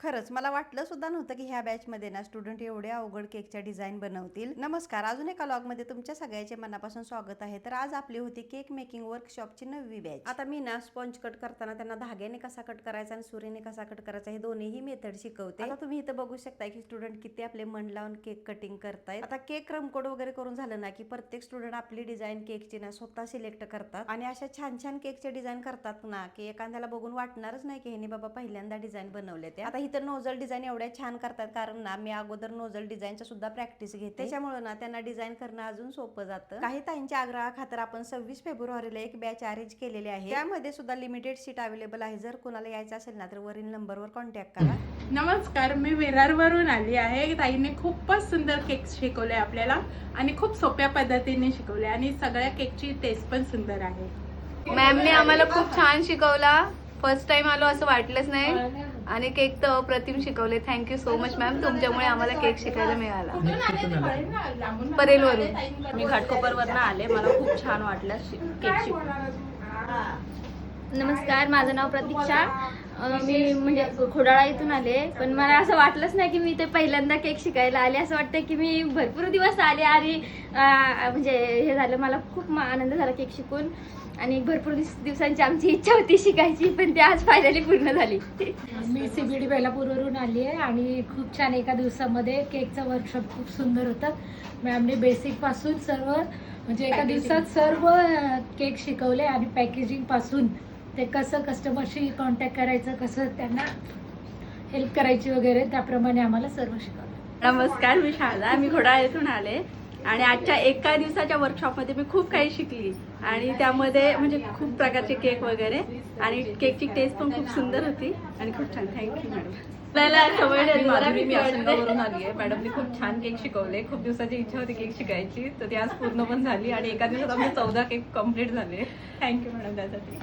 खरंच मला वाटलं सुद्धा नव्हतं की ह्या बॅचमध्ये ना स्टुडंट एवढे अवघड केकच्या डिझाईन बनवतील. नमस्कार, अजून एका व्लॉगमध्ये तुमच्या सगळ्याचे मनापासून स्वागत आहे. तर आज आपली होती केक मेकिंग वर्कशॉपची 9वी बॅच. आता मी ना स्पॉन्ज कट करताना त्यांना धाग्याने कसा कट करायचा आणि सुरीने कसा कट करायचा हे दोन्हीही मेथड शिकवते. आता तुम्ही इथं बघू शकता की स्टुडंट किती आपले मन लावून केक कटिंग करतायत. आता केक क्रमकोड वगैरे करून झालं ना की प्रत्येक स्टुडंट आपली डिझाईन केकची ना स्वतः सिलेक्ट करतात आणि अशा छान छान केकचे डिझाईन करतात ना की एखाद्याला बघून वाटणारच नाही की ह्याने बाबा पहिल्यांदा डिझाईन बनवले ते. आता इथं नोझल डिझाईन एवढ्या छान करतात कारण ना मी अगोदर नोझल डिझाईनचा सुद्धा प्रॅक्टिस घेते, त्याच्यामुळे ना त्यांना डिझाईन करणं अजून सोपं जातं. काही ताईंच्या आग्रहाखातर आपण 26 फेब्रुवारीला एक बॅच अरेंज केलेली आहे. त्यामध्ये सुद्धा लिमिटेड सीट अवेलेबल आहे. जर कोणाला यायचं असेल ना तर वरील नंबरवर कॉन्टॅक्ट करा. नमस्कार, मी विरारवरून आली आहे. ताईने खूपच सुंदर केक शिकवले आपल्याला आणि खूप सोप्या पद्धतीने शिकवले आणि सगळ्या केकची टेस्ट पण सुंदर आहे. मॅमने आम्हाला खूप छान शिकवला. फर्स्ट टाइम आलो असं वाटलंच नाही आणि केक तर अप्रतिम शिकवले. थँक्यू सो मच मॅम, तुमच्यामुळे आम्हाला केक शिकायला मिळाला. परेलवरून मी घाटकोपरवरनं आले. मला खूप छान वाटलं केक शिकून. नमस्कार, माझं नाव प्रतीक्षा. मी म्हणजे खोडाळा इथून आले, पण मला असं वाटलंच नाही की मी ते पहिल्यांदा केक शिकायला आले. असं वाटतं की मी भरपूर दिवस आले आणि म्हणजे हे झालं. मला खूप आनंद झाला केक शिकून आणि भरपूर दिवसांची आमची इच्छा होती शिकायची, पण ती आज फायनली पूर्ण झाली. मी CBD बेलापूरवरून आली आहे आणि खूप छान एका दिवसामध्ये केकचं वर्कशॉप खूप सुंदर होतं. मॅमने बेसिकपासून सर्व म्हणजे एका दिवसात सर्व केक शिकवले आणि पॅकेजिंगपासून ते कसं कस्टमरशी कॉन्टॅक्ट करायचं, कसं त्यांना हेल्प करायची वगैरे, त्याप्रमाणे आम्हाला सर्व शिकवलं. नमस्कार, मी शारदा. मी घोडाळा येथून आले आणि आजच्या एका दिवसाच्या वर्कशॉपमध्ये मी खूप काही शिकली आणि त्यामध्ये म्हणजे खूप प्रकारचे केक वगैरे आणि केकची टेस्ट पण खूप सुंदर होती आणि खूप छान. Thank you madam. मी आसनगाववरून आली आहे. मॅडमनी खूप छान केक शिकवले. खूप दिवसाची इच्छा होती केक शिकायची, तर ती आज पूर्ण पण झाली आणि एका दिवसात आमचे 14 केक कम्प्लीट झाले. थँक्यू मॅडम त्यासाठी.